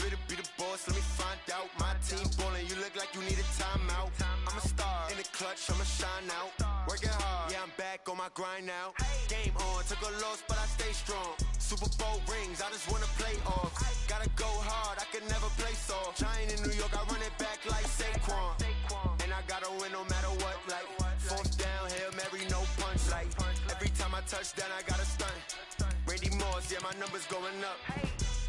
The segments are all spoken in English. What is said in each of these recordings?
fit to be the boss? Let me find out. My team ballin', you look like you need a timeout. I'm a star in the clutch, I'ma shine out. Working hard, yeah, I'm back on my grind now. Game on, took a loss, but I stay strong. Super Bowl rings, I just wanna play off. Gotta go hard, I can never play soft. Giant in New York, I run it back like Saquon. And I gotta win no matter what, like fourth down, Hail Mary, no punch. Like every time I touch down, I gotta stunt. Randy Moss, yeah, my numbers going up.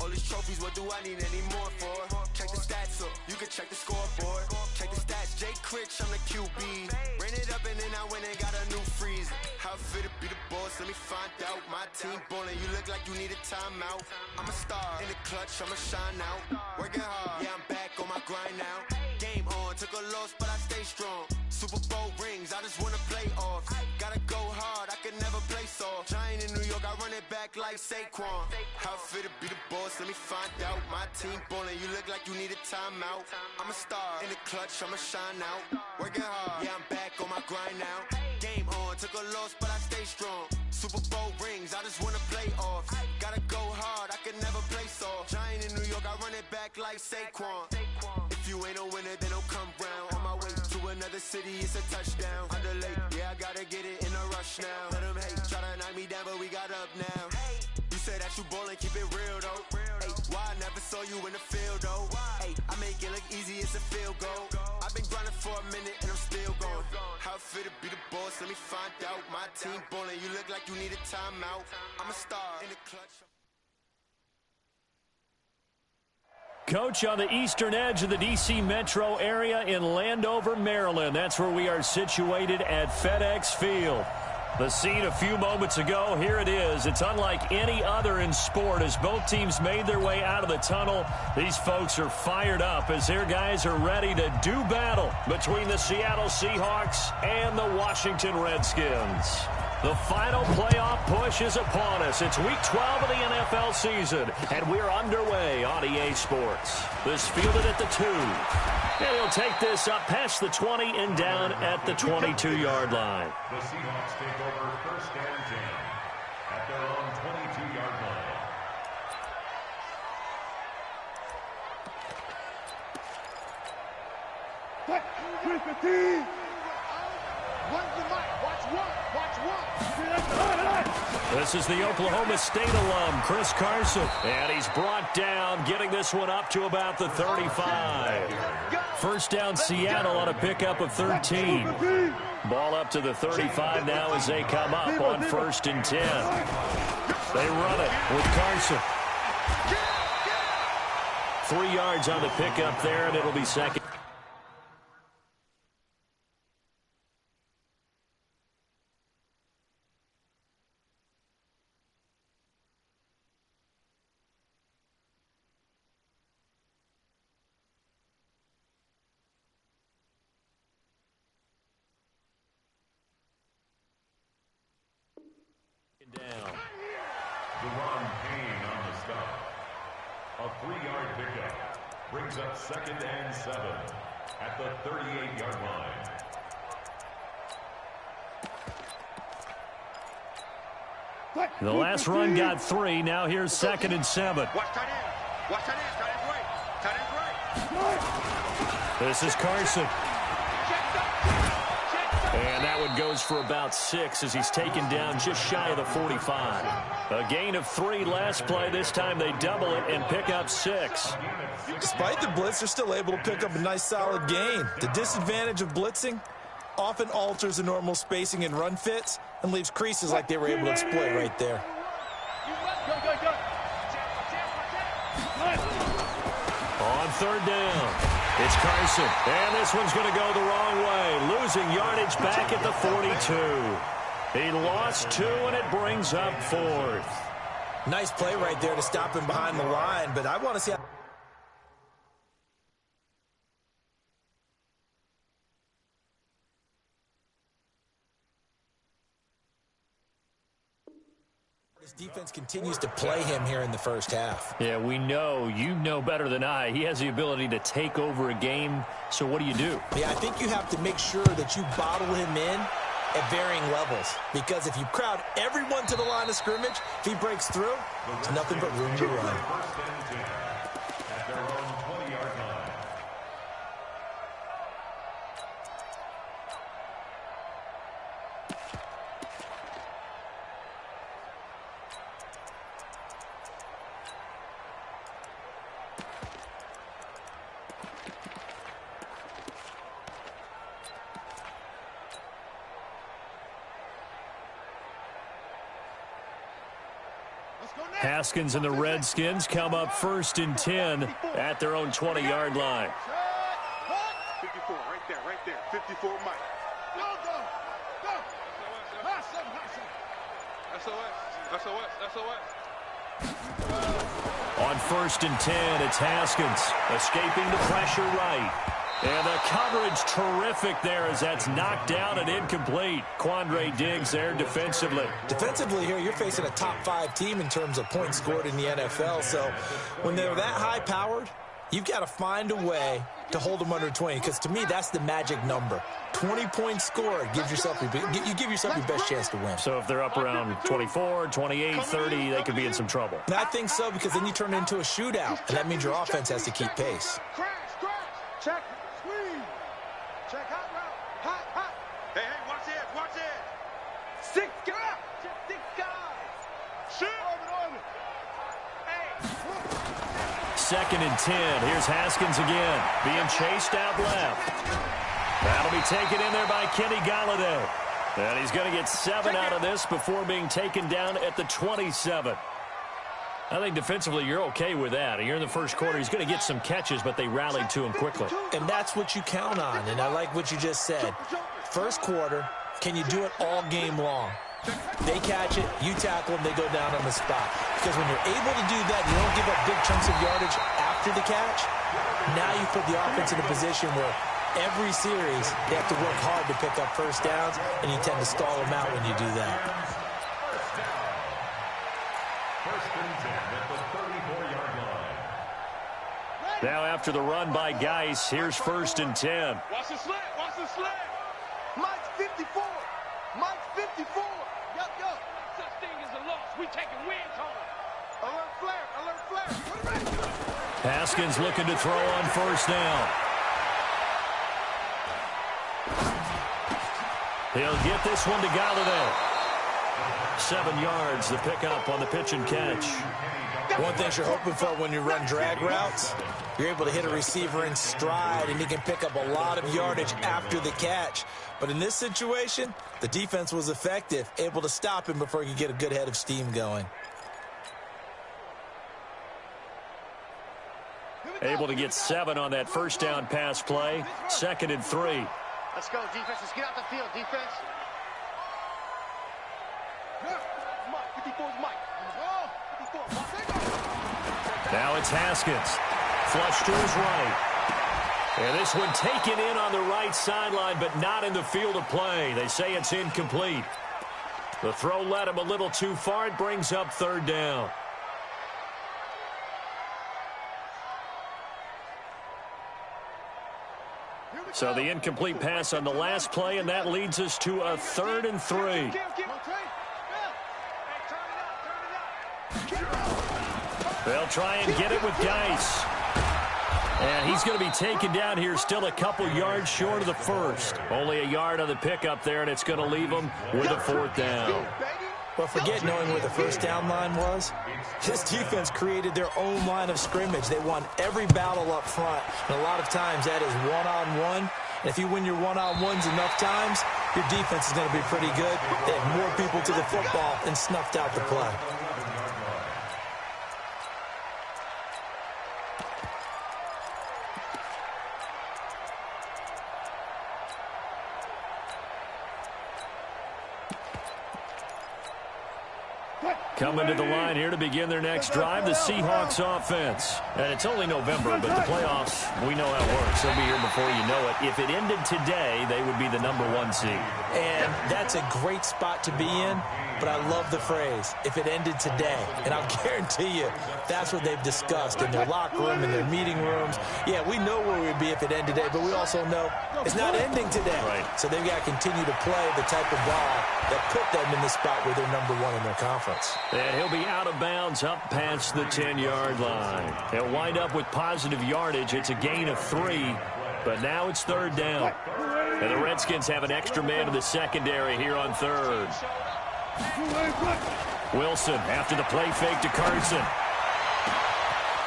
All these trophies, what do I need any more for? Check the stats up, you can check the scoreboard. Check the stats, Jay Critch, I'm the QB. Ran it up and then I went and got a new freeze. How fit to be the boss, let me find out. My team ballin', you look like you need a timeout. I'm a star in the clutch, I'ma shine out. Working hard, yeah, I'm back on my grind now. Game on, took a loss, but I stay strong. Super Bowl rings, I just wanna play off. Gotta go hard, I can never play soft. Giant in New York, I run it back like Saquon. How fit to be the boss, let me find out. My team ballin', you look like you need a timeout. I'm a star in the clutch, I'ma shine out. Working hard, yeah, I'm back on my grind now. Game on, took a loss, but I stay strong. Super Bowl rings, I just wanna play off. Gotta go hard, I can never play soft. Giant in New York, I run it back like Saquon. If you ain't a winner, then don't come round. On my way to another city, it's a touchdown. Underlay, yeah, I gotta get it in a rush now. Let them hate, try to knock me down, but we got up now. You say that you ballin', keep it real though. Hey, why I never saw you in the field though? Hey, I make it look easy, it's a field goal. I've been grinding for a minute and I'm still going. How fit to be the boss, let me find out. My team ballin', you look like you need a timeout. I'm a star in the clutch. Coach, on the eastern edge of the D.C. metro area in Landover, Maryland. That's where we are situated at FedEx Field. The scene a few moments ago, here it is. It's unlike any other in sport as both teams made their way out of the tunnel. These folks are fired up as their guys are ready to do battle between the Seattle Seahawks and the Washington Redskins. The final playoff push is upon us. It's week 12 of the NFL season, and we're underway on EA Sports. This fielded at the 2. And he'll take this up past the 20 and down at the 22-yard line. The Seahawks take over first and 10 at their own 22-yard line. This is the Oklahoma State alum, Chris Carson. And he's brought down, getting this one up to about the 35. First down Seattle on a pickup of 13. Ball up to the 35 now as they come up on first and 10. They run it with Carson. 3 yards on the pickup there, and it'll be second. Down. Deron Payne on the stop. A 3-yard pickup brings up second and 7 at the 38-yard line. The last run got 3. Now here's second and 7. Watch tight end. Watch tight end. Tight end right. Tight end right. This is Carson. And that one goes for about 6 as he's taken down just shy of the 45. A gain of 3 last play. This time they double it and pick up 6. Despite the blitz, they're still able to pick up a nice solid gain. The disadvantage of blitzing often alters the normal spacing and run fits and leaves creases like they were able to exploit right there. On third down, it's Carson. And this one's going to go the wrong way. Losing yardage back at the 42. He lost 2, and it brings up 4th. Nice play right there to stop him behind the line, but I want to see how this defense continues to play him here in the first half. Yeah, we know. You know better than I. He has the ability to take over a game. So what do you do? Yeah, I think you have to make sure that you bottle him in at varying levels. Because if you crowd everyone to the line of scrimmage, if he breaks through, there's nothing but room to run. Haskins and the Redskins come up 1st and 10 at their own 20-yard line. 54, right there. 54, Mike. Go. SOS. On 1st and 10, it's Haskins escaping the pressure right. And the coverage terrific there as that's knocked down and incomplete. Quandre Diggs there defensively. Defensively here, you're facing a top 5 team in terms of points scored in the NFL. So when they're that high-powered, you've got to find a way to hold them under 20. Because to me, that's the magic number. 20 points scored gives yourself you give yourself your best chance to win. So if they're up around 24, 28, 30, they could be in some trouble. And I think so, because then you turn it into a shootout. And that means your offense has to keep pace. Crash. Check. Squeeze. Check hot route. Hot. Hey, watch it. 6 guys. 6 guys. Shoot. Hey. 2nd and 10. Here's Haskins again. Being chased out left. That'll be taken in there by Kenny Galladay. And he's going to get 7 out of this before being taken down at the 27. I think defensively you're okay with that. You're in the first quarter. He's going to get some catches, but they rallied to him quickly. And that's what you count on, and I like what you just said. First quarter, can you do it all game long? They catch it, you tackle them, they go down on the spot. Because when you're able to do that, you don't give up big chunks of yardage after the catch. Now you put the offense in a position where every series they have to work hard to pick up first downs, and you tend to stall them out when you do that. First and 10 at the 34-yard line. Now after the run by Geis, here's 1st and 10. Watch the slant. Mike's 54. Yo. Such thing as a loss. We taking wins home. Alert flare. Haskins looking to throw on 1st down. He'll get this one to Galladay. 7 yards, the pickup on the pitch and catch. One thing you're hoping for when you run drag routes, you're able to hit a receiver in stride, and he can pick up a lot of yardage after the catch. But in this situation, the defense was effective, able to stop him before he could get a good head of steam going. Able to get 7 on that 1st down pass play. 2nd and 3. Let's go, defense. Let's get out the field, defense. Mike, 54's Mike. 54. Now it's Haskins. Flush to his right. And this one taken in on the right sideline, but not in the field of play. They say it's incomplete. The throw led him a little too far. It brings up 3rd down. So the incomplete pass on the last play, and that leads us to a 3rd and 3. They'll try and get it with Geis. And he's going to be taken down here, still a couple yards short of the 1st. Only a yard on the pickup there, and it's going to leave him with a 4th down. Well, forget knowing where the 1st down line was. This defense created their own line of scrimmage. They won every battle up front, and a lot of times that is one-on-one. And if you win your one-on-ones enough times, your defense is going to be pretty good. They had more people to the football and snuffed out the play. Coming to the line here to begin their next drive, the Seahawks offense. And it's only November, but the playoffs, we know how it works. They'll be here before you know it. If it ended today, they would be the #1 seed. And that's a great spot to be in, but I love the phrase, if it ended today. And I'll guarantee you, that's what they've discussed in their locker room, in their meeting rooms. Yeah, we know where we'd be if it ended today, but we also know it's not ending today. Right. So they've got to continue to play the type of ball that put them in the spot where they're #1 in their conference. And he'll be out of bounds up past the 10-yard line. He'll wind up with positive yardage. It's a gain of 3, but now it's 3rd down. And the Redskins have an extra man in the secondary here on 3rd. Wilson after the play fake to Carson.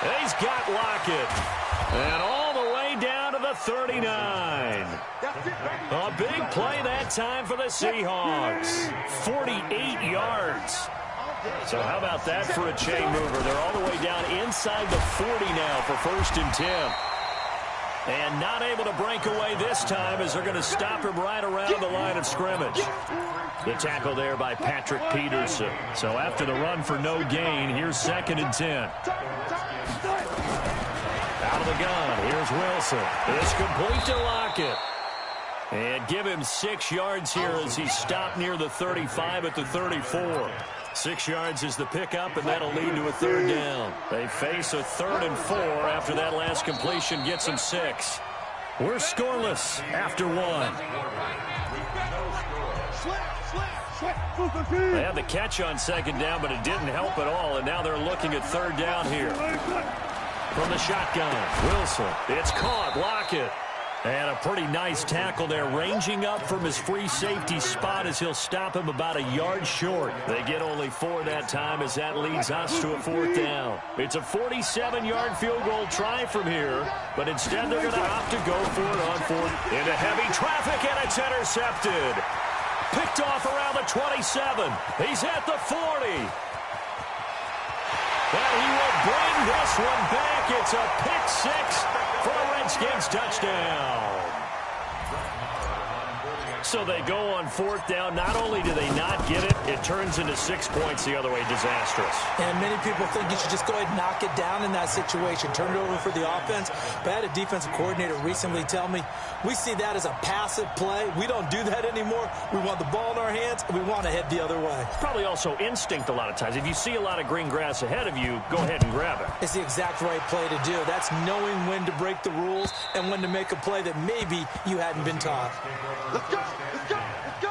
And he's got Lockett. And all the way down to the 39. A big play that time for the Seahawks. 48 yards. So how about that for a chain mover? They're all the way down inside the 40 now for 1st and 10. And not able to break away this time as they're going to stop him right around the line of scrimmage. The tackle there by Patrick Peterson. So after the run for no gain, here's 2nd and 10. Out of the gun, here's Wilson. It's complete to Lockett. And give him 6 yards here as he stopped near the 35 at the 34. 6 yards is the pickup, and that'll lead to a 3rd down. They face a 3rd and 4 after that last completion gets them 6. We're scoreless after 1. They had the catch on 2nd down, but it didn't help at all, and now they're looking at 3rd down here. From the shotgun, Wilson. It's caught. Lockett. And a pretty nice tackle there, ranging up from his free safety spot as he'll stop him about a yard short. They get only 4 that time as that leads us to a 4th down. It's a 47-yard field goal try from here, but instead they're going to opt to go for it on 4th. Into heavy traffic, and it's intercepted. Picked off around the 27. He's at the 40. And he will bring this one back. It's a pick 6 for a Redskins touchdown. So they go on 4th down. Not only do they not get it, it turns into 6 points the other way. Disastrous. And many people think you should just go ahead and knock it down in that situation. Turn it over for the offense. But I had a defensive coordinator recently tell me, we see that as a passive play. We don't do that anymore. We want the ball in our hands, and we want to head the other way. Probably also instinct a lot of times. If you see a lot of green grass ahead of you, go ahead and grab it. It's the exact right play to do. That's knowing when to break the rules and when to make a play that maybe you hadn't been taught. Let's go! Let's go! Let's go!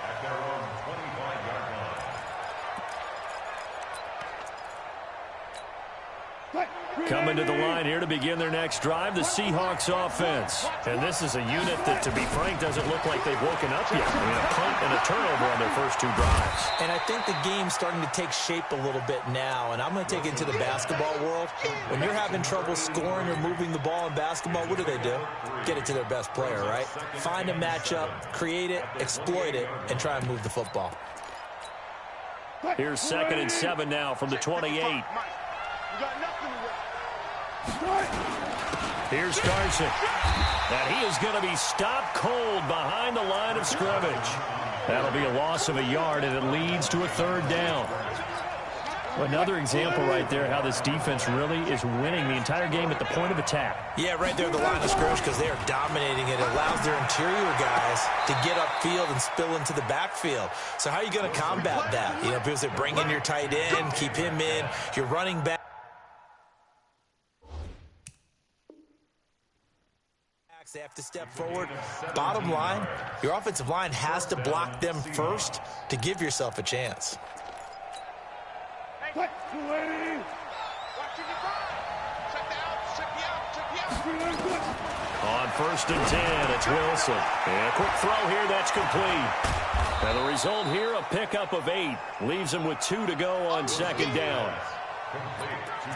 At their own 25-yard line. Coming to the line here to begin their next drive, the Seahawks offense. And this is a unit that, to be frank, doesn't look like they've woken up yet. I mean, a punt and a turnover on their first 2 drives. And I think the game's starting to take shape a little bit now. And I'm going to take it to the basketball world. When you're having trouble scoring or moving the ball in basketball, what do? Get it to their best player, right? Find a matchup, create it, exploit it, and try and move the football. Here's 2nd and 7 now from the 28. Here's Carson. And he is going to be stopped cold behind the line of scrimmage. That'll be a loss of a yard, and it leads to a 3rd down. Another example right there how this defense really is winning the entire game at the point of attack. Yeah, right there at the line of scrimmage because they are dominating it. It allows their interior guys to get upfield and spill into the backfield. So how are you going to combat that? You know, because they bring in your tight end, keep him in, your running back. They have to step forward. Bottom line, your offensive line has to block them first to give yourself a chance. On 1st and 10, it's Wilson. And a quick throw here, that's complete. And the result here, a pickup of 8. Leaves him with 2 to go on 2nd down.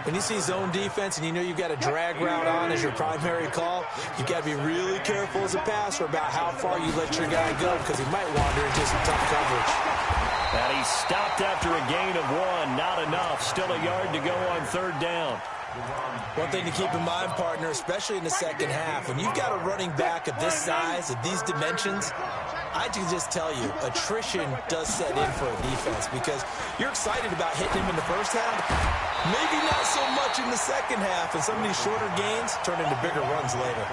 When you see zone defense and you know you've got a drag route on as your primary call, you've got to be really careful as a passer about how far you let your guy go because he might wander into some tough coverage. And he stopped after a gain of 1. Not enough. Still a yard to go on 3rd down. One thing to keep in mind, partner, especially in the second half, when you've got a running back of this size, of these dimensions, I can just tell you, attrition does set in for a defense because you're excited about hitting him in the first half, maybe not so much in the second half, and some of these shorter gains turn into bigger runs later.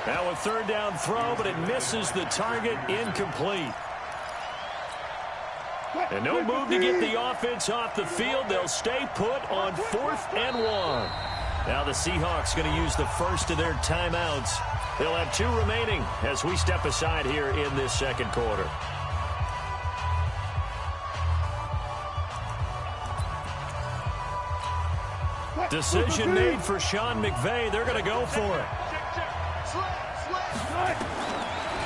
Now a 3rd down throw, but it misses the target, incomplete. And no move to get the offense off the field. They'll stay put on 4th and 1. Now the Seahawks going to use the first of their timeouts. They'll have 2 remaining as we step aside here in this 2nd quarter. Decision made for Sean McVay. They're going to go for it.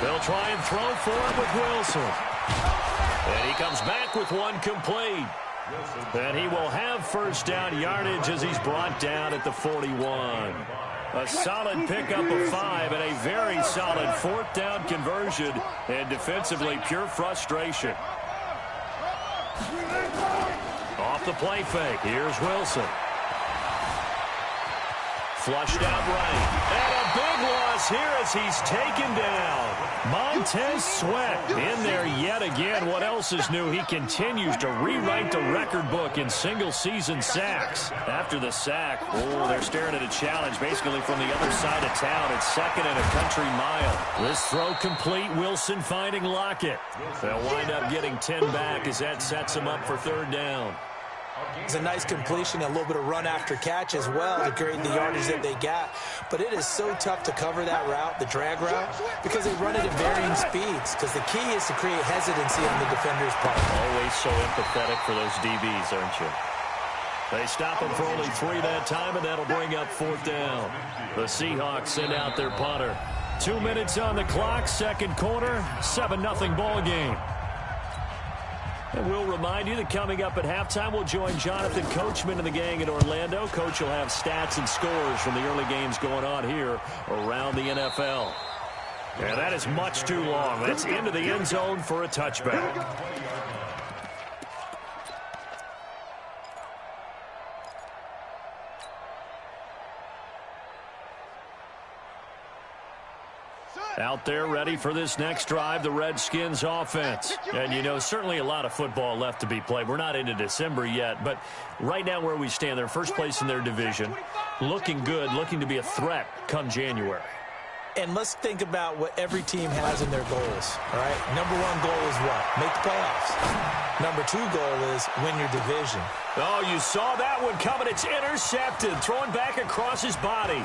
They'll try and throw for it with Wilson. And he comes back with 1 complete. And he will have 1st down yardage as he's brought down at the 41. A solid pickup of 5 and a very solid 4th down conversion. And defensively, pure frustration. Off the play fake. Here's Wilson. Flushed out right. And a big loss here as he's taken down. Montez Sweat in there yet again. What else is new? He continues to rewrite the record book in single-season sacks. After the sack, they're staring at a challenge basically from the other side of town. It's second and a country mile. This throw complete. Wilson finding Lockett. They'll wind up getting 10 back as that sets him up for third down. It's a nice completion, a little bit of run after catch as well to create the yardage that they got. But it is so tough to cover that route, the drag route, because they run it at varying speeds. Because the key is to create hesitancy on the defender's part. Always so empathetic for those DBs, aren't you? They stop him for only 3 that time, and that'll bring up fourth down. The Seahawks send out their punter. 2 minutes on the clock, second quarter, 7-0 ball game. And we'll remind you that coming up at halftime, we'll join Jonathan Coachman and the gang in Orlando. Coach will have stats and scores from the early games going on here around the NFL. And that is much too long. That's into the end zone for a touchback. Out there ready for this next drive, the Redskins offense. And, you know, certainly a lot of football left to be played. We're not into December yet, but right now where we stand, they're first place in their division, looking good, looking to be a threat come January. And let's think about what every team has in their goals, all right? Number one goal is what? Make the playoffs. Number two goal is win your division. Oh, you saw that one coming. It's intercepted, thrown back across his body.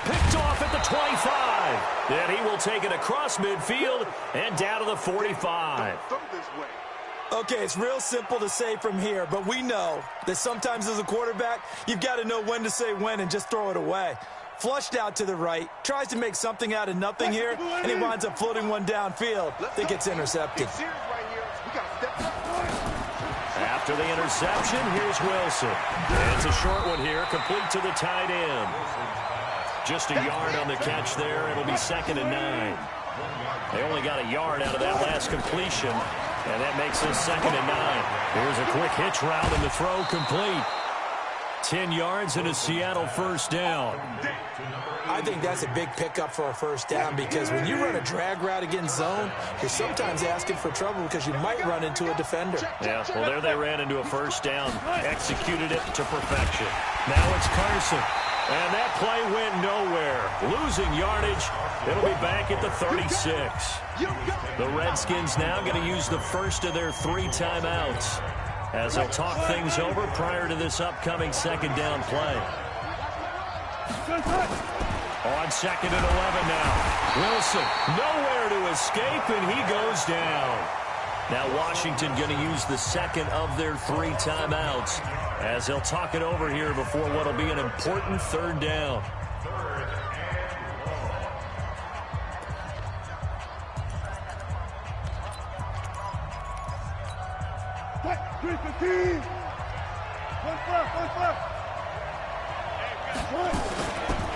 Picked off at the 25. Then he will take it across midfield and down to the 45. Okay, it's real simple to say from here, but we know that sometimes as a quarterback, you've got to know when to say when and just throw it away. Flushed out to the right, tries to make something out of nothing here, and he winds up floating one downfield that gets intercepted. After the interception, here's Wilson. It's a short one here, complete to the tight end. Just a yard on the catch there. It'll be 2nd and 9. They only got a yard out of that last completion, and that makes it 2nd and 9. Here's a quick hitch route, and the throw complete. 10 yards and a Seattle first down. I think that's a big pickup for a first down because when you run a drag route against zone, you're sometimes asking for trouble because you might run into a defender. Yeah, well, there they ran into a first down, executed it to perfection. Now it's Carson. And that play went nowhere. Losing yardage. It'll be back at the 36. The Redskins now going to use the first of their 3 timeouts as they'll talk things over prior to this upcoming second down play. On 2nd and 11 now. Wilson nowhere to escape, and he goes down. Now Washington going to use the second of their 3 timeouts as they'll talk it over here before what will be an important third down.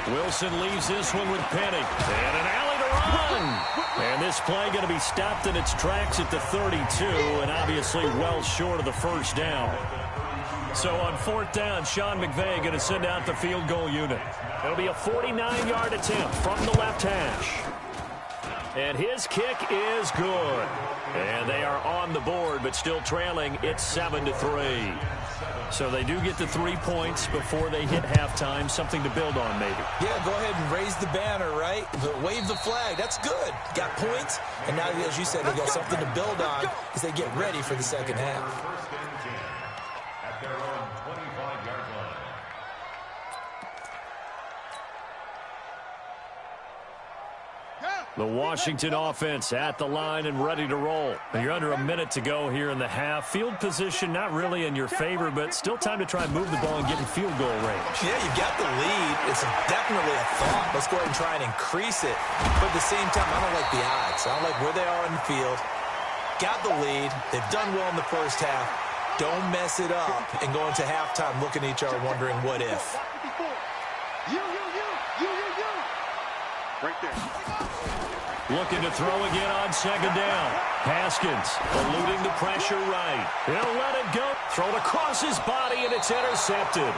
Wilson leaves this one with Penny. And an alley to run. And this play going to be stopped in its tracks at the 32, and obviously well short of the first down. So on 4th down, Sean McVay going to send out the field goal unit. It'll be a 49-yard attempt from the left hash. And his kick is good. And they are on the board, but still trailing. It's 7-3. So they do get the 3 points before they hit halftime. Something to build on, maybe. Yeah, go ahead and raise the banner, right? But wave the flag. That's good. Got points. And now, as you said, they got something to build on as they get ready for the second half. At their own 25-yard line. The Washington offense at the line and ready to roll. You're under a minute to go here in the half. Field position not really in your favor, but still time to try and move the ball and get in field goal range. Yeah, you've got the lead. It's definitely a thought. Let's go ahead and try and increase it. But at the same time, I don't like the odds. I don't like where they are on the field. Got the lead. They've done well in the first half. Don't mess it up and go into halftime looking at each other wondering what if. You. Right there. Looking to throw again on second down. Haskins eluding the pressure right. He'll let it go. Thrown across his body, and it's intercepted.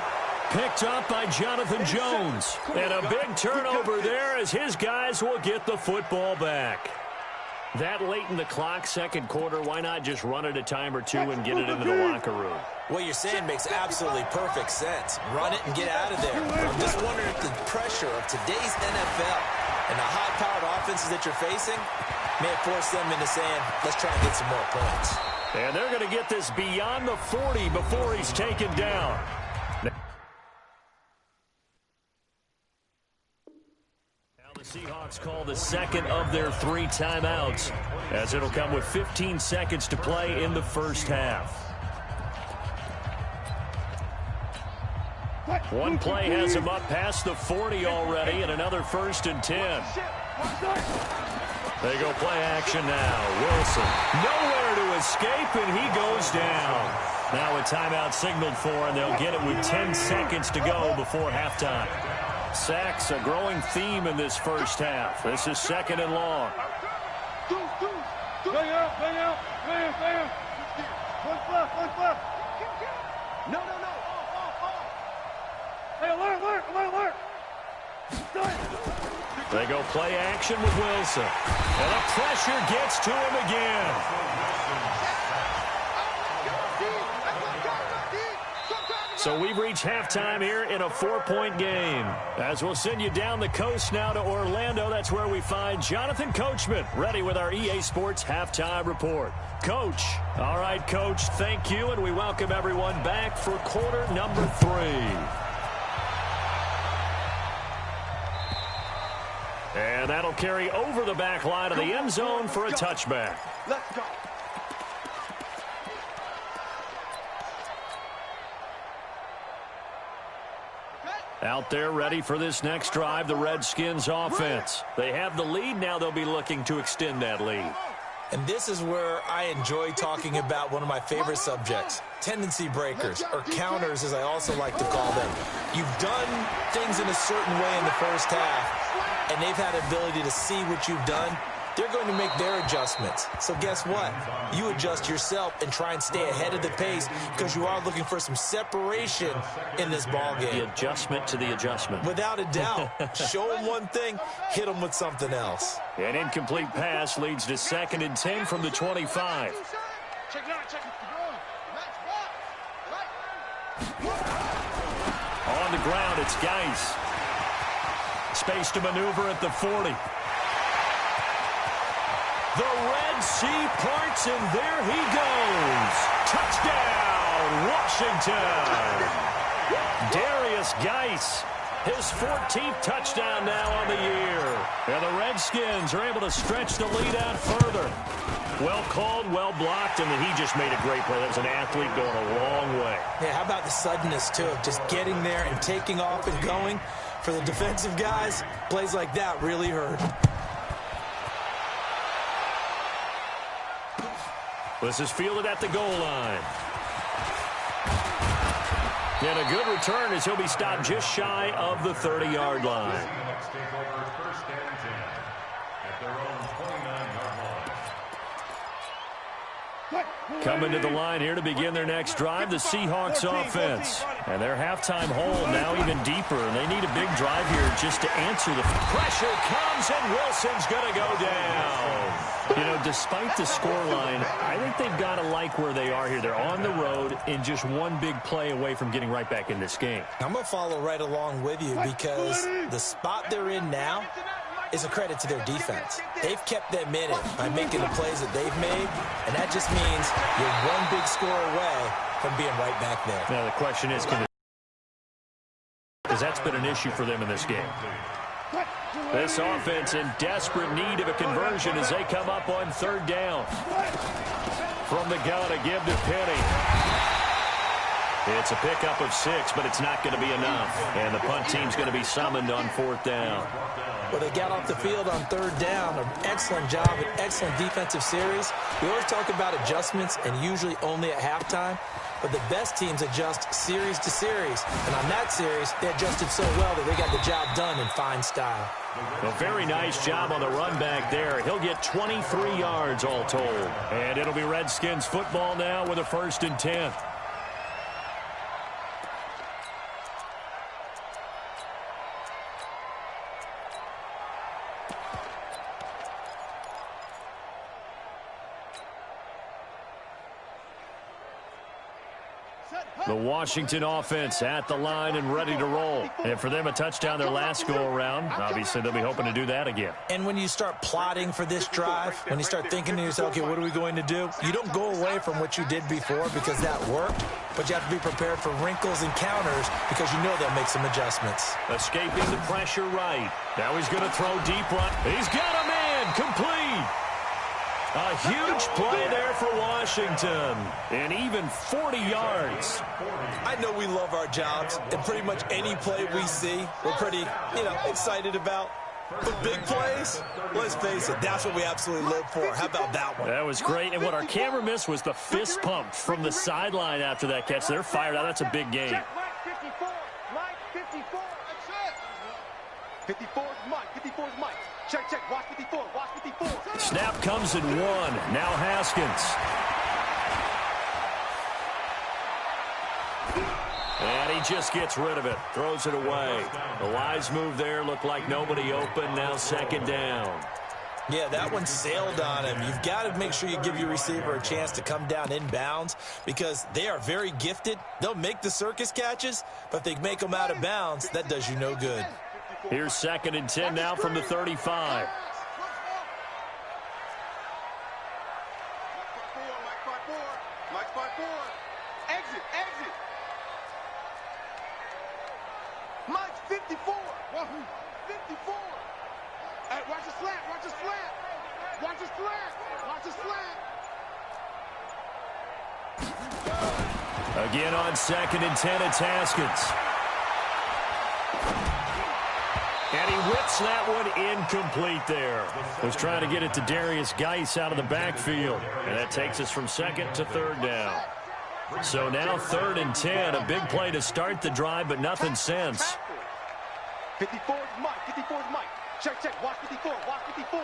Picked up by Jonathan Jones. And a big turnover there as his guys will get the football back. That late in the clock, second quarter, why not just run it a time or two and get it into the locker room? What you're saying makes absolutely perfect sense. Run it and get out of there. I'm just wondering if the pressure of today's NFL and the high-powered offenses that you're facing may have forced them into saying, let's try and get some more points. And they're going to get this beyond the 40 before he's taken down. The Seahawks call the second of their 3 timeouts, as it'll come with 15 seconds to play in the first half. One play has him up past the 40 already, and another 1st and 10. They go play action now. Wilson nowhere to escape, and he goes down. Now a timeout signaled for, and they'll get it with 10 seconds to go before halftime. Sacks, a growing theme in this first half. This is 2nd and long. Bang out. One left. No. Hey, alert. They go play action with Wilson. And the pressure gets to him again. So we've reached halftime here in a 4-point game. As we'll send you down the coast now to Orlando, that's where we find Jonathan Coachman, ready with our EA Sports Halftime Report. Coach. All right, Coach, thank you, and we welcome everyone back for quarter number 3. And that'll carry over the back line of the end zone for a touchback. Let's go. Out there ready for this next drive, the Redskins offense. They have the lead. Now they'll be looking to extend that lead. And this is where I enjoy talking about one of my favorite subjects, tendency breakers, or counters as I also like to call them. You've done things in a certain way in the first half, and they've had the ability to see what you've done. They're going to make their adjustments. So guess what? You adjust yourself and try and stay ahead of the pace because you are looking for some separation in this ball game. The adjustment to the adjustment. Without a doubt. Show them one thing, hit them with something else. An incomplete pass leads to 2nd and 10 from the 25. On the ground, it's Geis. Space to maneuver at the 40. The Red Sea parts, and there he goes. Touchdown, Washington. Darius Geis, his 14th touchdown now on the year. And the Redskins are able to stretch the lead out further. Well called, well blocked, and he just made a great play. That was an athlete going a long way. Yeah, how about the suddenness, too, of just getting there and taking off and going? For the defensive guys, plays like that really hurt. This is fielded at the goal line. And a good return as he'll be stopped just shy of the 30-yard line. Coming to the line here to begin their next drive, the Seahawks offense. And their halftime hole now even deeper, and they need a big drive here just to answer the pressure comes, and Wilson's going to go down. You know, despite the scoreline, I think they've got to like where they are here. They're on the road and just one big play away from getting right back in this game. I'm going to follow right along with you because the spot they're in now is a credit to their defense. They've kept them in it by making the plays that they've made, and that just means you're one big score away from being right back there. Now the question is, because that's been an issue for them in this game. This offense in desperate need of a conversion as they come up on 3rd down. From the gun, a give to Penny. It's a pickup of 6, but it's not going to be enough. And the punt team's going to be summoned on 4th down. Well, they got off the field on 3rd down. An excellent job, an excellent defensive series. We always talk about adjustments and usually only at halftime. But the best teams adjust series to series. And on that series, they adjusted so well that they got the job done in fine style. A very nice job on the run back there. He'll get 23 yards all told. And it'll be Redskins football now with a 1st and 10. The Washington offense at the line and ready to roll. And for them, a touchdown their last go-around. Obviously, they'll be hoping to do that again. And when you start plotting for this drive, when you start thinking to yourself, okay, what are we going to do? You don't go away from what you did before because that worked, but you have to be prepared for wrinkles and counters because you know they'll make some adjustments. Escaping the pressure right. Now he's going to throw deep right. He's got a man complete. A huge play there for Washington, and even 40 yards. I know we love our jobs, and pretty much any play we see, we're pretty, excited about. But big plays, let's face it, that's what we absolutely live for. How about that one? That was great, and what our camera missed was the fist pump from the sideline after that catch. They're fired out. That's a big game. Mike 54. Mike 54. That's it. 54 is Mike. 54 is Mike. Check. Watch 54. Watch 54. Snap comes in 1. Now Haskins. And he just gets rid of it. Throws it away. The wise move there. Looked like nobody open. Now 2nd down. Yeah, that one sailed on him. You've got to make sure you give your receiver a chance to come down inbounds because they are very gifted. They'll make the circus catches, but if they make them out of bounds, that does you no good. Here's 2nd and 10 now from the 35. Mike 54. Exit. Mike 54. 54. Hey, watch the slant. Watch the slant. Again on 2nd and 10, it's Haskins. And he whips that one incomplete there. Was trying to get it to Darius Geis out of the backfield. And that takes us from 2nd to 3rd down. So now 3rd and 10, a big play to start the drive, but nothing since. 54 is Mike. 54 is Mike. Check. Watch 54. Watch 54.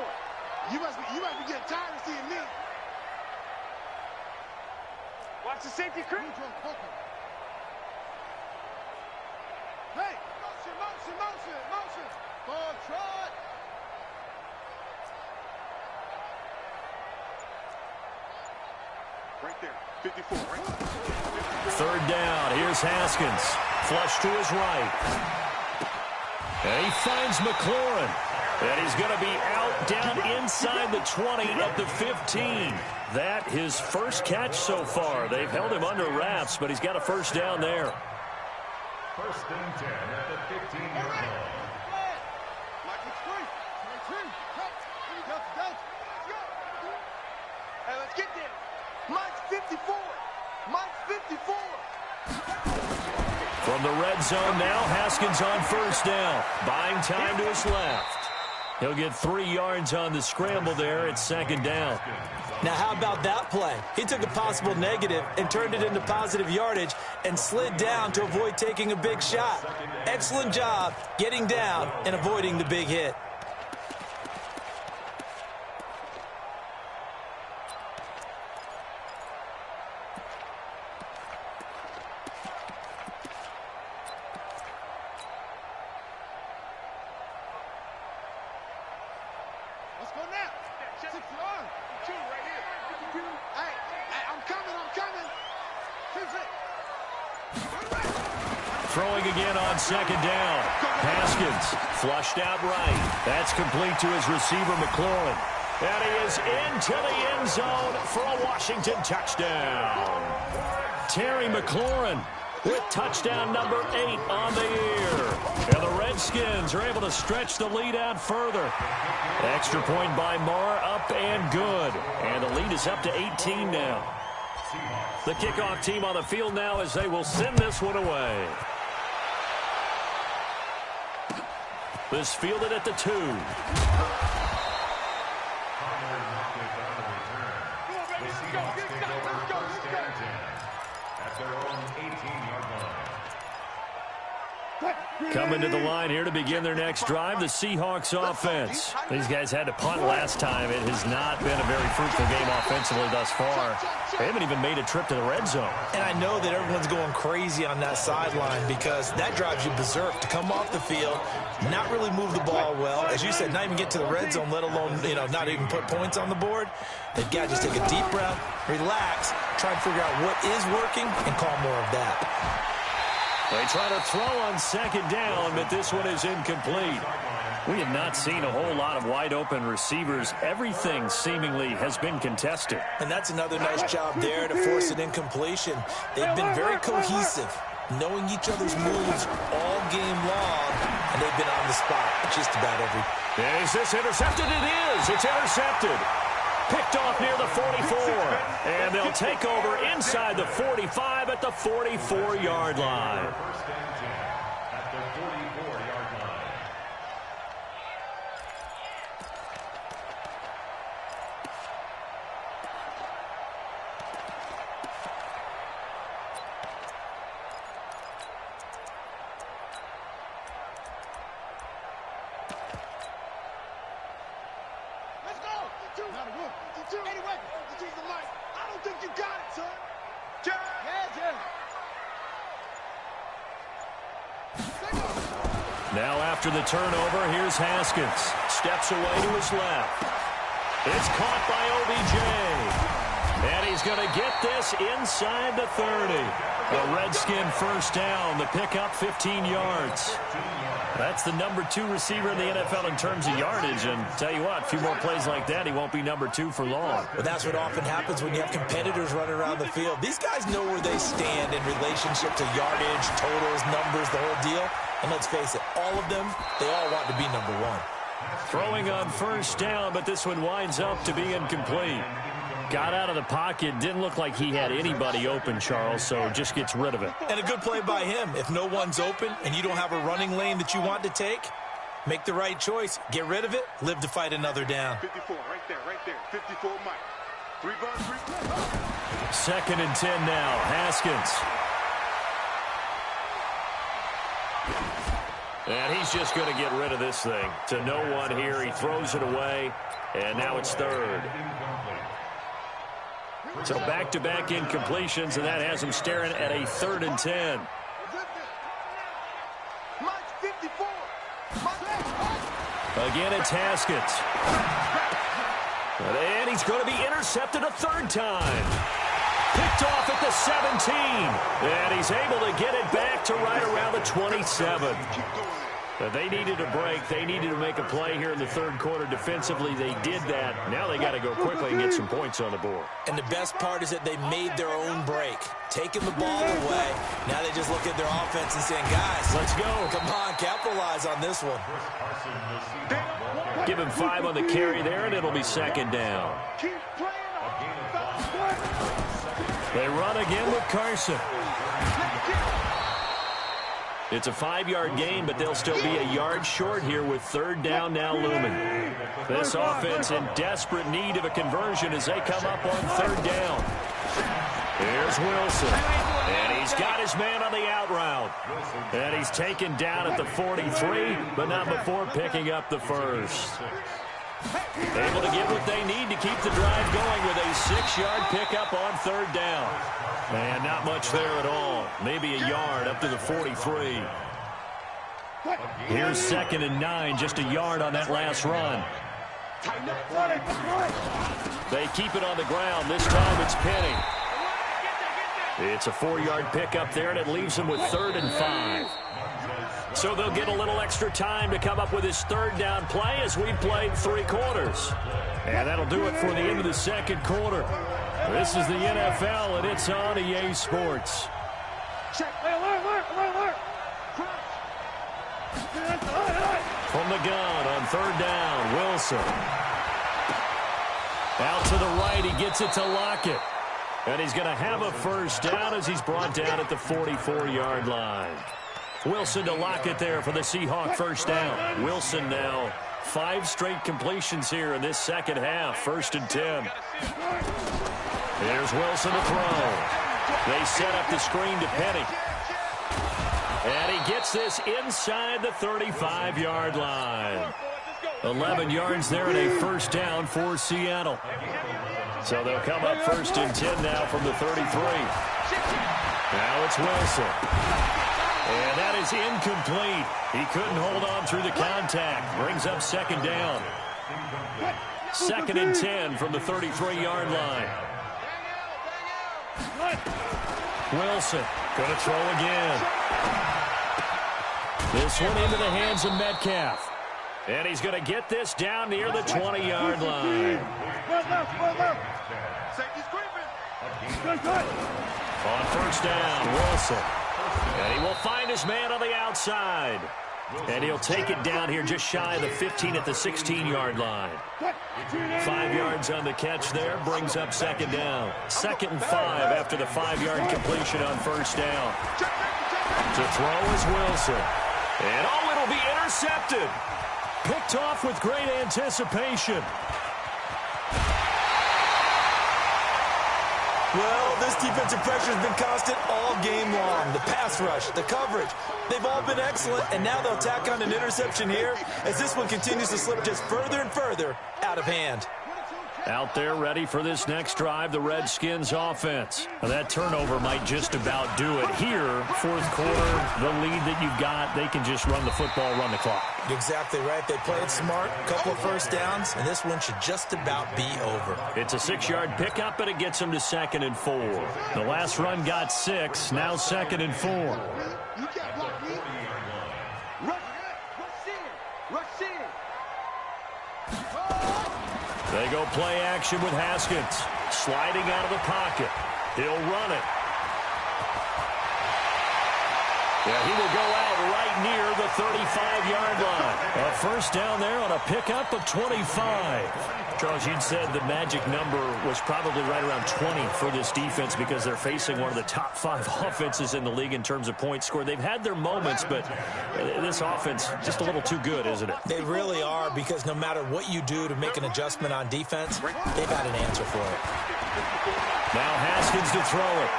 You must be getting tired of seeing me. Watch the safety crew. Hey, motion. Ball trot. Right there. 54. Right there. 3rd down. Here's Haskins. Flush to his right. And he finds McLaurin. And he's going to be out down inside the 20 at the 15. That his first catch so far. They've held him under wraps, but he's got a 1st down there. 1st and 10 at the 15-yard line. Hey, let's get there. Mike 54. Mike 54. From the red zone now, Haskins on 1st down. Buying time to his left. He'll get 3 yards on the scramble there at 2nd down. Now, how about that play? He took a possible negative and turned it into positive yardage and slid down to avoid taking a big shot. Excellent job getting down and avoiding the big hit. Let's go now. 6 yards. 2 right here. Hey, I'm coming. Throwing again on 2nd down. Haskins flushed out right. That's complete to his receiver, McLaurin. And he is into the end zone for a Washington touchdown. Terry McLaurin with touchdown number 8 on the year. And the Redskins are able to stretch the lead out further. Extra point by Marr, up and good. And the lead is up to 18 now. The kickoff team on the field now as they will send this one away. This fielded at the 2. At their own 18-yard line. Coming to the line here to begin their next drive, the Seahawks offense. These guys had to punt last time. It has not been a very fruitful game offensively thus far. They haven't even made a trip to the red zone. And I know that everyone's going crazy on that sideline because that drives you berserk to come off the field, not really move the ball well. As you said, not even get to the red zone, let alone, not even put points on the board. They've got to just take a deep breath, relax, try and figure out what is working, and call more of that. They try to throw on second down, but this one is incomplete. We have not seen a whole lot of wide-open receivers. Everything seemingly has been contested. And that's another nice job there to force an incompletion. They've been very cohesive, knowing each other's moves all game long, and they've been on the spot just about every. Is this intercepted? It is. It's intercepted. Picked off near the 44. And they'll take over inside the 45 at the 44-yard line. Now after the turnover, here's Haskins. Steps away to his left. It's caught by OBJ. And he's going to get this inside the 30. A Redskin first down. The pickup 15 yards. That's the number 2 receiver in the NFL in terms of yardage. And tell you what, a few more plays like that, he won't be number 2 for long. But that's what often happens when you have competitors running around the field. These guys know where they stand in relationship to yardage, totals, numbers, the whole deal. And let's face it, all of them, they all want to be number 1. Throwing on first down, but this one winds up to be incomplete. Got out of the pocket, didn't look like he had anybody open, Charles, so just gets rid of it. And a good play by him. If no one's open and you don't have a running lane that you want to take, make the right choice. Get rid of it, live to fight another down. 54, right there. 54, Mike. 3 balls, 3 Second and 10 now, Haskins. And he's just going to get rid of this thing. To no one here, he throws it away, and now it's third. So back-to-back incompletions, and that has him staring at a 3rd and 10. Again, it's Haskins. And he's going to be intercepted a 3rd time. Picked off at the 17. And he's able to get it back to right around the 27. But they needed a break. They needed to make a play here in the 3rd quarter. Defensively, they did that. Now they got to go quickly and get some points on the board. And the best part is that they made their own break. Taking the ball away. Now they just look at their offense and saying, guys, let's go. Come on, capitalize on this one. Give him 5 on the carry there, and it'll be 2nd down. They run again with Carson. It's a 5-yard gain, but they'll still be a yard short here with 3rd down now looming. This offense in desperate need of a conversion as they come up on 3rd down. Here's Wilson. And he's got his man on the out route. And he's taken down at the 43, but not before picking up the first. Able to get what they need to keep the drive going with a 6-yard pickup on 3rd down. And not much there at all. Maybe a yard up to the 43. Here's 2nd and 9, just a yard on that last run. They keep it on the ground. This time it's Penny. It's a 4-yard pickup there, and it leaves him with 3rd and 5. So they'll get a little extra time to come up with his 3rd down play as we played 3 quarters. And that'll do it for the end of the 2nd quarter. This is the NFL, and it's on EA Sports. From the gun on 3rd down, Wilson. Out to the right, he gets it to Lockett. And he's going to have a first down as he's brought down at the 44-yard line. Wilson to Lockett there for the Seahawk first down. Wilson now 5 straight completions here in this 2nd half. 1st and 10. Here's Wilson to throw. They set up the screen to Penny. And he gets this inside the 35-yard line. 11 yards there and a first down for Seattle. So they'll come up 1st and 10 now from the 33. Now it's Wilson. And that is incomplete. He couldn't hold on through the contact. Brings up 2nd down. 2nd and 10 from the 33-yard line. Wilson going to throw again. This one into the hands of Metcalf. And he's going to get this down near the 20-yard line. On 1st down, Wilson. And he will find his man on the outside. And he'll take it down here just shy of the 15 at the 16-yard line. 5 yards on the catch there. Brings up 2nd down. 2nd and 5 after the 5-yard completion on 1st down. To throw is Wilson. And oh, it'll be intercepted. Picked off with great anticipation. Well, this defensive pressure has been constant all game long. The pass rush, the coverage, they've all been excellent, and now they'll tack on an interception here as this one continues to slip just further and further out of hand. Out there ready for this next drive, the Redskins offense. Now, that turnover might just about do it. Here, 4th quarter, the lead that you've got, they can just run the football, run the clock. Exactly right. They played smart, couple of first downs, and this one should just about be over. It's a 6-yard pickup, but it gets them to 2nd and 4. The last run got 6, now 2nd and 4. You can't block me. Rush in. They go play action with Haskins. Sliding out of the pocket. He'll run it. Yeah, he will go out right near the 35-yard line. A first down there on a pickup of 25. Charles, you'd said the magic number was probably right around 20 for this defense because they're facing one of the top 5 offenses in the league in terms of points scored. They've had their moments, but this offense just a little too good, isn't it? They really are, because no matter what you do to make an adjustment on defense, they've had an answer for it. Now Haskins to throw it.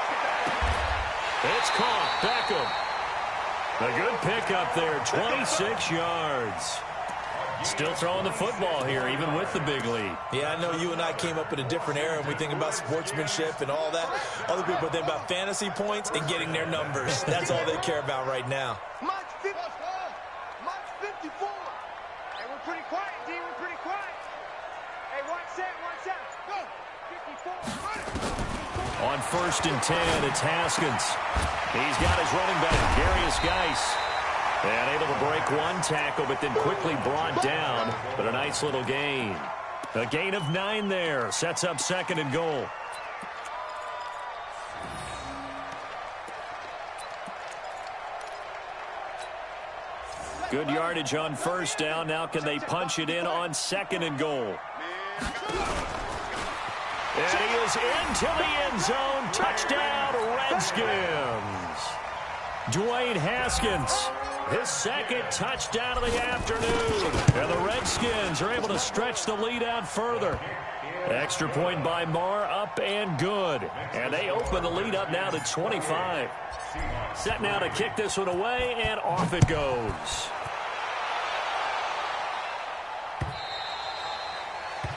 It's caught. Beckham. A good pickup there, 26 yards. Still throwing the football here, even with the big lead. Yeah, I know you and I came up in a different era, and we think about sportsmanship and all that. Other people think about fantasy points and getting their numbers. That's all they care about right now. March 54. Hey, we're pretty quiet, D. We're pretty quiet. Hey, watch that. Go. 54. On 1st and 10, it's Haskins. He's got his running back, Darius Geis. And able to break one tackle, but then quickly brought down. But a nice little gain. A gain of 9 there. Sets up 2nd and goal. Good yardage on 1st down. Now can they punch it in on 2nd and goal? And he is into the end zone. Touchdown, Redskins. Dwayne Haskins, his 2nd touchdown of the afternoon. And the Redskins are able to stretch the lead out further. Extra point by Marr, up and good. And they open the lead up now to 25. Set now to kick this one away, and off it goes.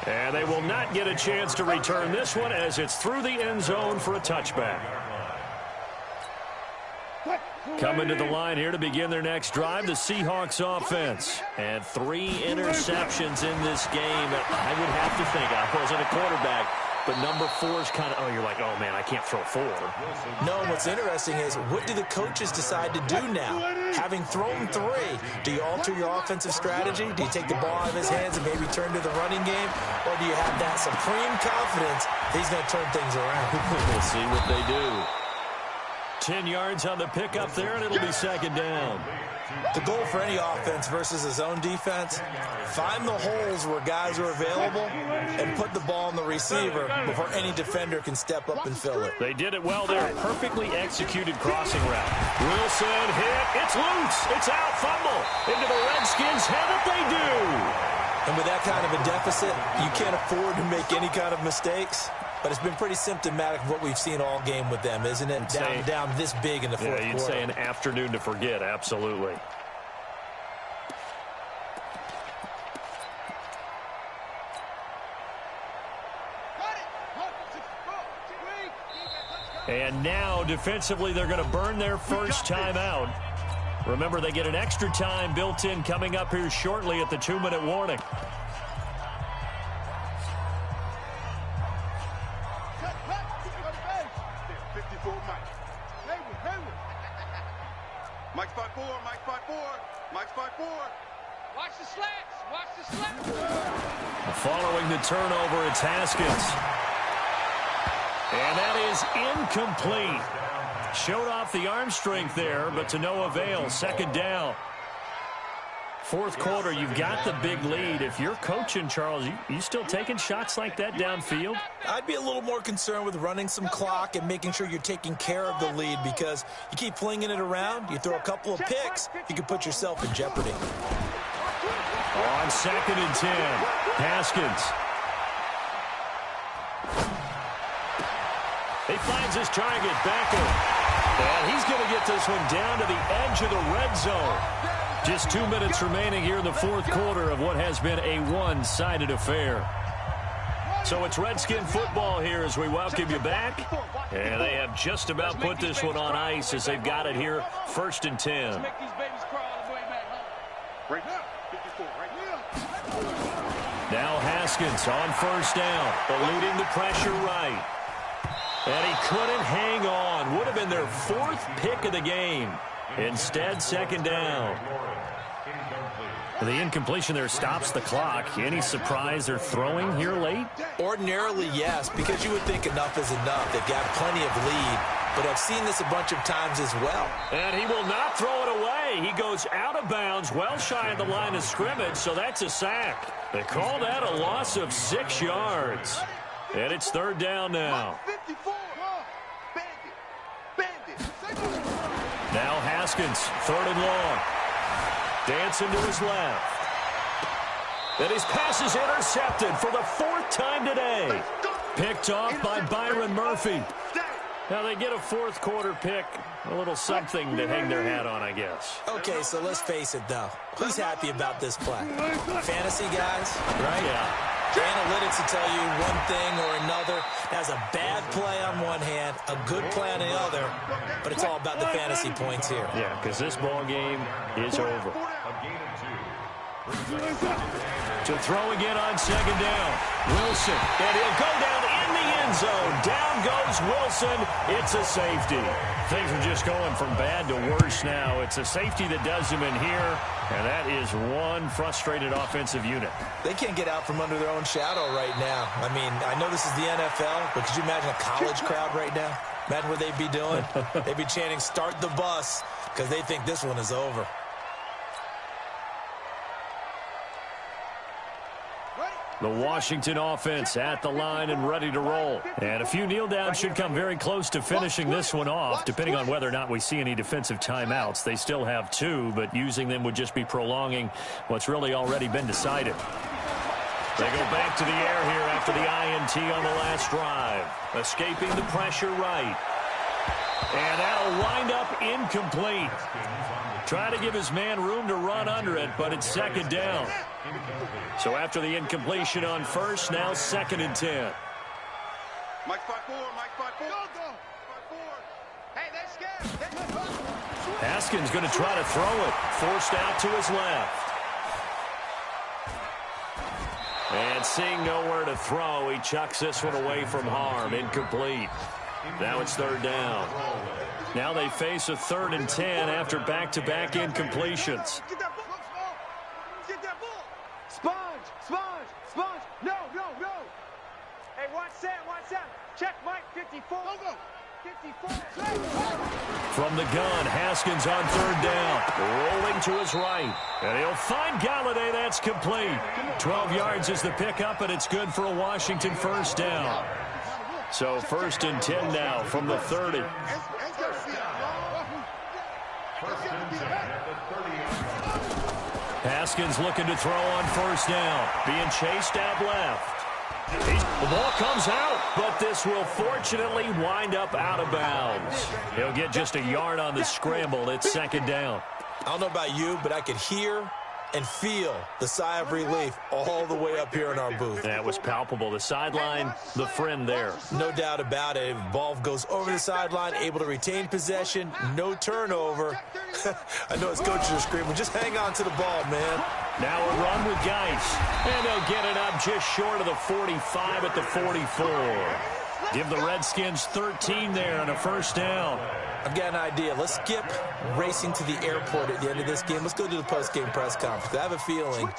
And they will not get a chance to return this one as it's through the end zone for a touchback. Coming to the line here to begin their next drive, the Seahawks offense. And 3 interceptions in this game. I would have to think, I wasn't a quarterback, but number 4 is kind of, oh, you're like, oh, man, I can't throw 4. No, what's interesting is, what do the coaches decide to do now? Having thrown 3, do you alter your offensive strategy? Do you take the ball out of his hands and maybe turn to the running game? Or do you have that supreme confidence that he's going to turn things around? We'll see what they do. 10 yards on the pickup there, and it'll be 2nd down. The goal for any offense versus his own defense, find the holes where guys are available and put the ball on the receiver before any defender can step up and fill it. They did it well there. Perfectly executed crossing route. Wilson hit. It's loose. It's out. Fumble. Into the Redskins' head that they do. And with that kind of a deficit, you can't afford to make any kind of mistakes. but it's been pretty symptomatic of what we've seen all game with them, isn't it? Down this big in the fourth quarter. You'd say an afternoon to forget, absolutely. And now, defensively, they're going to burn their first timeout. Remember, they get an extra time built in coming up here shortly at the 2-minute warning. Mike's 5-4, Mike's 5-4, Mike's 5-4. Watch the slats, watch the slats. Following the turnover, it's Haskins. And that is incomplete. Showed off the arm strength there, but to no avail. Second down. Fourth quarter, you've got the big lead. If you're coaching, Charles, you still taking shots like that downfield? I'd be a little more concerned with running some clock and making sure you're taking care of the lead, because you keep flinging it around, you throw a couple of picks, you can put yourself in jeopardy. On 2nd and 10, Haskins. He finds his target, Becker. And he's going to get this one down to the edge of the red zone. Just 2 minutes remaining here in the fourth quarter of what has been a one-sided affair. So it's Redskin football here as we welcome you back. And they have just about put this one on ice as they've got it here, 1st and 10. Now Haskins on first down, eluding the pressure right. And he couldn't hang on. Would have been their 4th pick of the game. Instead, second down. The incompletion there stops the clock. Any surprise they're throwing here late? Ordinarily, yes, because you would think enough is enough. They've got plenty of lead, but I've seen this a bunch of times as well. And he will not throw it away. He goes out of bounds, well shy of the line of scrimmage, so that's a sack. They call that a loss of 6 yards. And it's third down now. Now Haskins, 3rd and long. Dancing to his left. And his pass is intercepted for the 4th time today. Picked off by Byron Murphy. Now they get a fourth quarter pick. A little something to hang their hat on, I guess. Okay, so let's face it, though. Who's happy about this play? Fantasy guys, right? Yeah. Analytics will tell you one thing or another. Has a bad play on one hand, a good play on the other, but it's all about the fantasy points here. Yeah, because this ball game is over. To throw again on second down. Wilson, and he'll go down in the end zone. Down goes Wilson. It's a safety. Things are just going from bad to worse now. It's a safety that does him in here, and that is one frustrated offensive unit. They can't get out from under their own shadow right now. I mean, I know this is the NFL, but could you imagine a college crowd right now? Imagine what they'd be doing. They'd be chanting, "Start the bus," because they think this one is over. The Washington offense at the line and ready to roll. And a few kneel downs should come very close to finishing this one off, depending on whether or not we see any defensive timeouts. They still have 2, but using them would just be prolonging what's really already been decided. They go back to the air here after the INT on the last drive. Escaping the pressure right. And that'll wind up incomplete. Try to give his man room to run under it, but it's second down. So after the incompletion on first, now 2nd and 10. Mike 5-4, Mike 5-4. Go. 5-4. Hey, they're scared. Haskins going to try to throw it. Forced out to his left. And seeing nowhere to throw, he chucks this one away from harm. Incomplete. Now it's third down. Now they face a 3rd and 10 after back-to-back incompletions. Get that ball. Get that ball. Sponge. No. Hey, watch that. Check Mike 54. Go. 54. From the gun, Haskins on 3rd down. Rolling to his right. And he'll find Galladay. That's complete. 12 yards is the pickup, and it's good for a Washington first down. So 1st and 10 now from the 30. Haskins looking to throw on first down. Being chased out left. The ball comes out, but this will fortunately wind up out of bounds. He'll get just a yard on the scramble. It's second down. I don't know about you, but I could hear and feel the sigh of relief all the way up here in our booth. That was palpable. The sideline, the friend there. No doubt about it. If the ball goes over the sideline, able to retain possession, no turnover. I know his coaches are screaming, just hang on to the ball, man. Now a run with Geis. And they'll get it up just short of the 45 at the 44. Give the Redskins 13 there and a first down. I've got an idea. Let's skip racing to the airport at the end of this game. Let's go to the post-game press conference. I have a feeling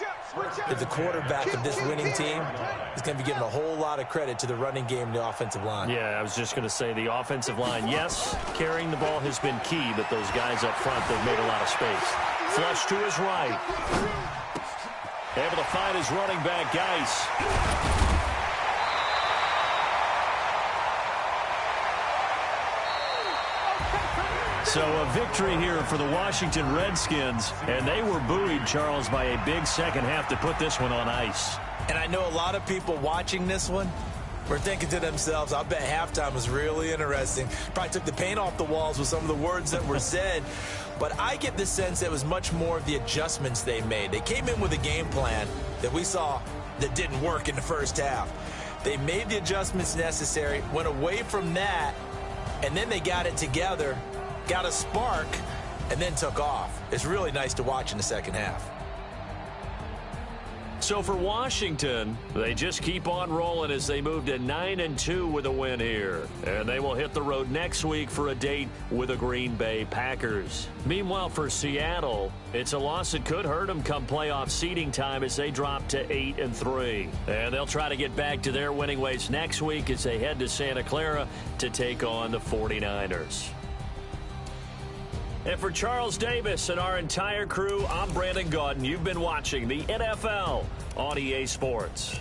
that the quarterback of this winning team is going to be giving a whole lot of credit to the running game and the offensive line. Yeah, I was just going to say the offensive line, yes, carrying the ball has been key, but those guys up front, they've made a lot of space. Flush to his right. Able to find his running back, Geis. So a victory here for the Washington Redskins, and they were buoyed, Charles, by a big second half to put this one on ice. And I know a lot of people watching this one were thinking to themselves, I bet halftime was really interesting. Probably took the paint off the walls with some of the words that were said. But I get the sense that it was much more of the adjustments they made. They came in with a game plan that we saw that didn't work in the first half. They made the adjustments necessary, went away from that, and then they got it together, got a spark, and then took off. It's really nice to watch in the second half. So for Washington, they just keep on rolling as they move to 9-2 with a win here. And they will hit the road next week for a date with the Green Bay Packers. Meanwhile, for Seattle, it's a loss that could hurt them come playoff seeding time as they drop to 8-3. And they'll try to get back to their winning ways next week as they head to Santa Clara to take on the 49ers. And for Charles Davis and our entire crew, I'm Brandon Gaudin. You've been watching the NFL on EA Sports.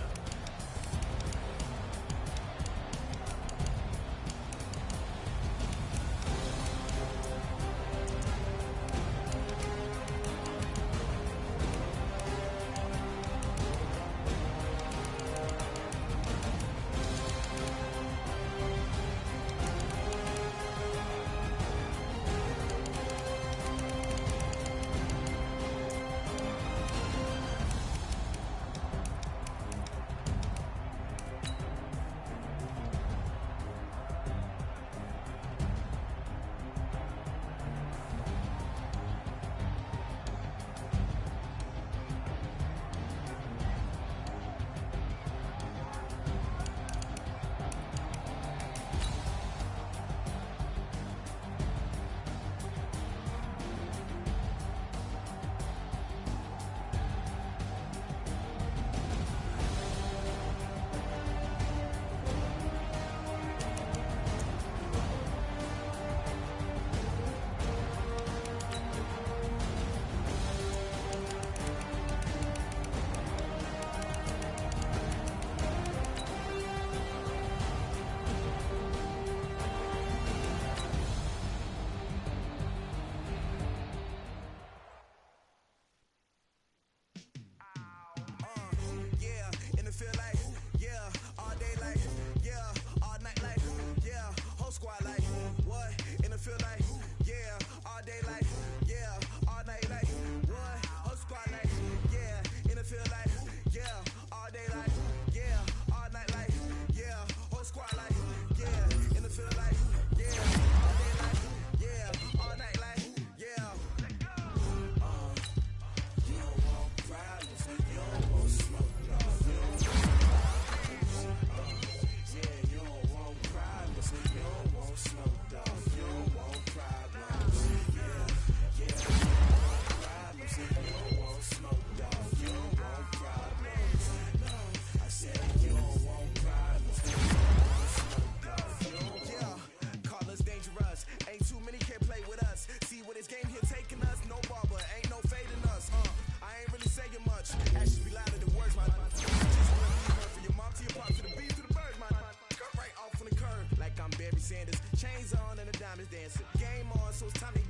Chains on and the diamonds dancing. Game on, so it's time to